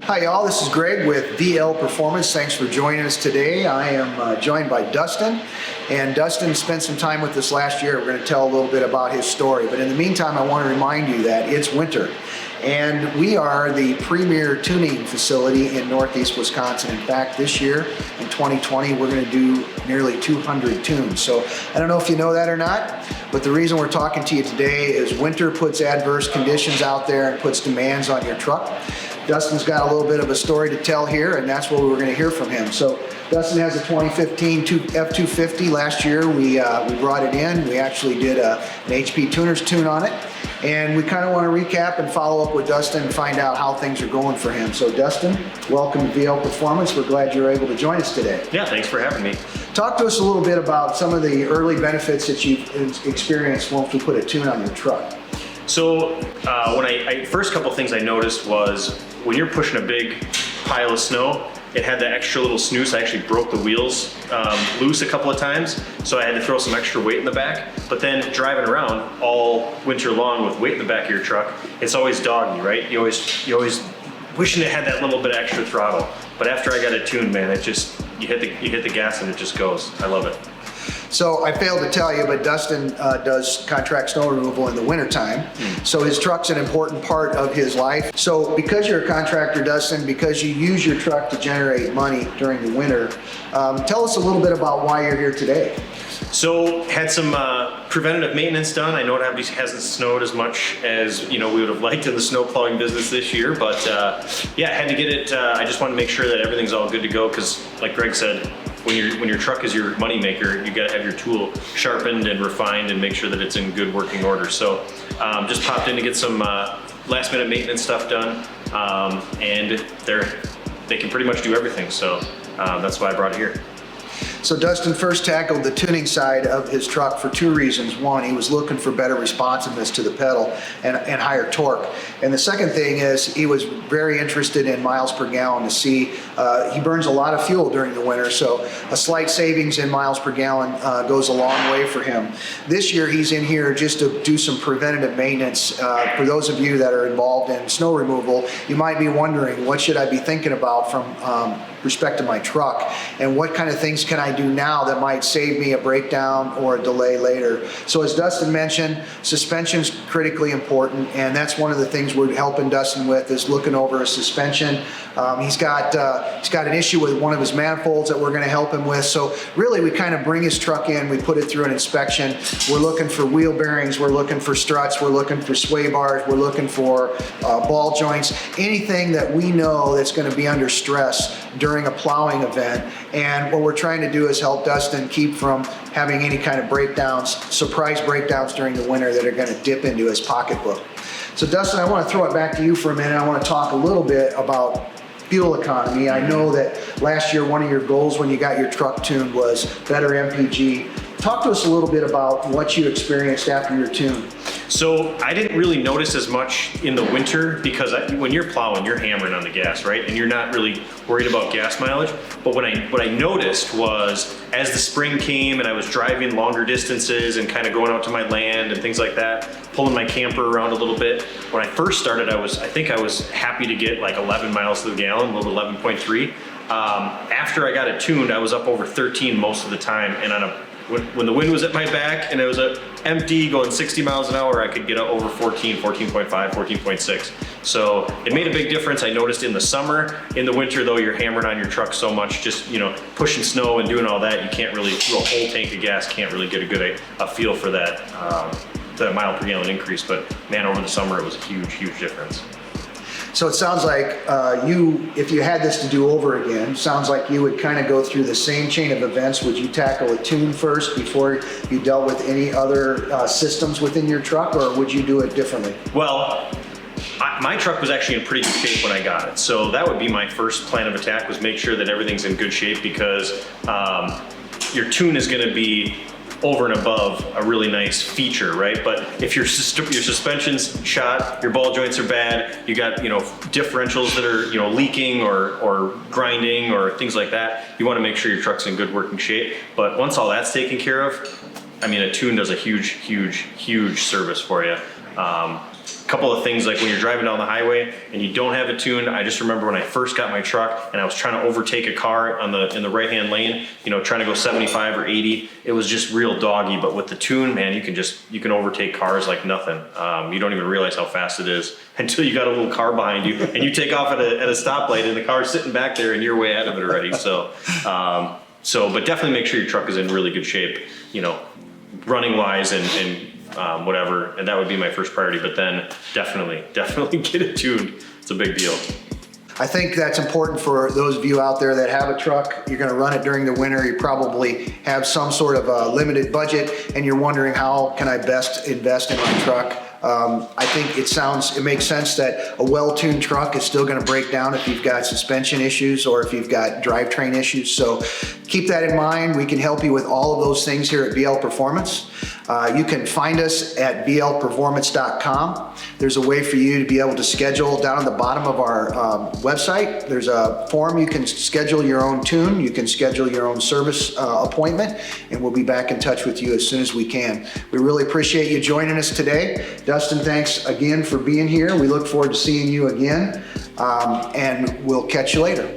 Hi y'all, this is Greg with VL Performance. Thanks for joining us today. I am joined by Dustin, and Dustin spent some time with us last year. We're going to tell a little bit about his story, but in the meantime I want to remind you that it's winter and we are the premier tuning facility in Northeast Wisconsin. In fact, this year in 2020 we're going to do nearly 200 tunes. So I don't know if you know that or not, but the reason we're talking to you today is winter puts adverse conditions out there and puts demands on your truck. Dustin's got a little bit of a story to tell here, and that's what we're going to hear from him. So Dustin has a 2015 F-250. Last year we brought it in. We actually did an HP Tuner's tune on it, and we kind of want to recap and follow up with Dustin and find out how things are going for him. So Dustin, welcome to VL Performance. We're glad you're able to join us today. Yeah, thanks for having me. Talk to us a little bit about some of the early benefits that you've experienced once we put a tune on your truck. So when first couple things I noticed was when you're pushing a big pile of snow, it had that extra little snooze. I actually broke the wheels loose a couple of times, so I had to throw some extra weight in the back. But then driving around all winter long with weight in the back of your truck, it's always doggy, right? You always wishing it had that little bit extra throttle. But after I got it tuned, man, it just you hit the gas and it just goes. I love it. So I failed to tell you, but Dustin does contract snow removal in the wintertime. So his truck's an important part of his life. So because you're a contractor, Dustin, because you use your truck to generate money during the winter, tell us a little bit about why you're here today. So had some preventative maintenance done. I know it hasn't snowed as much as we would have liked in the snow plowing business this year, but yeah, I had to get it. I just want to make sure that everything's all good to go because, like Greg said, when your truck is your money maker, you got to have your tool sharpened and refined and make sure that it's in good working order. So just popped in to get some last minute maintenance stuff done, and they can pretty much do everything. So that's why I brought it here. So Dustin first tackled the tuning side of his truck for two reasons. One, he was looking for better responsiveness to the pedal and higher torque. And the second thing is he was very interested in miles per gallon to see, he burns a lot of fuel during the winter, so a slight savings in miles per gallon goes a long way for him. This year he's in here just to do some preventative maintenance. For those of you that are involved in snow removal, you might be wondering, what should I be thinking about from respect to my truck, and what kind of things can I do now that might save me a breakdown or a delay later. So as Dustin mentioned, suspension's critically important, and that's one of the things we're helping Dustin with, is looking over his suspension. He's got an issue with one of his manifolds that we're going to help him with. So really we kind of bring his truck in, we put it through an inspection. We're looking for wheel bearings, we're looking for struts, we're looking for sway bars, we're looking for ball joints, anything that we know that's going to be under stress during a plowing event. And what we're trying to do is help Dustin keep from having any kind of breakdowns, surprise breakdowns during the winter that are going to dip into his pocketbook. So Dustin, I want to throw it back to you for a minute. I want to talk a little bit about fuel economy. I know that last year one of your goals when you got your truck tuned was better MPG. Talk to us a little bit about what you experienced after your tune. So I didn't really notice as much in the winter because when you're plowing, you're hammering on the gas, right? And you're not really worried about gas mileage. But what I noticed was as the spring came and I was driving longer distances and kind of going out to my land and things like that, pulling my camper around a little bit. When I first started, I think I was happy to get like 11 miles to the gallon, a little 11.3. After I got it tuned, I was up over 13 most of the time, and when the wind was at my back and it was empty going 60 miles an hour, I could get up over 14, 14.5, 14.6. So it made a big difference. I noticed in the summer. In the winter though, you're hammering on your truck so much, just pushing snow and doing all that, you can't really, through a whole tank of gas, can't really get a feel for that mile per gallon increase. But man, over the summer it was a huge difference. So it sounds like if you had this to do over again, sounds like you would kind of go through the same chain of events. Would you tackle a tune first before you dealt with any other systems within your truck, or would you do it differently? Well, my truck was actually in pretty good shape when I got it. So that would be my first plan of attack, was make sure that everything's in good shape, because your tune is going to be over and above a really nice feature, right? But if your suspension's shot, your ball joints are bad, you got differentials that are leaking or grinding or things like that, you want to make sure your truck's in good working shape. But once all that's taken care of, I mean, a tune does a huge service for you. couple of things, like when you're driving down the highway and you don't have it tuned. I just remember when I first got my truck and I was trying to overtake a car in the right-hand lane, you know, trying to go 75 or 80. It was just real doggy, but with the tune, man, you can overtake cars like nothing. You don't even realize how fast it is until you got a little car behind you and you take off at a stoplight and the car's sitting back there and you're way ahead of it already. So, but definitely make sure your truck is in really good shape, you know, running wise and whatever. And that would be my first priority, but then definitely get it tuned. It's a big deal. I think that's important for those of you out there that have a truck. You're gonna run it during the winter. You probably have some sort of a limited budget and you're wondering, how can I best invest in my truck? I think it makes sense that a well-tuned truck is still gonna break down if you've got suspension issues or if you've got drivetrain issues. So keep that in mind. We can help you with all of those things here at BL Performance. You can find us at blperformance.com. There's a way for you to be able to schedule down at the bottom of our website. There's a form you can schedule your own tune. You can schedule your own service appointment, and we'll be back in touch with you as soon as we can. We really appreciate you joining us today. Dustin, thanks again for being here. We look forward to seeing you again, and we'll catch you later.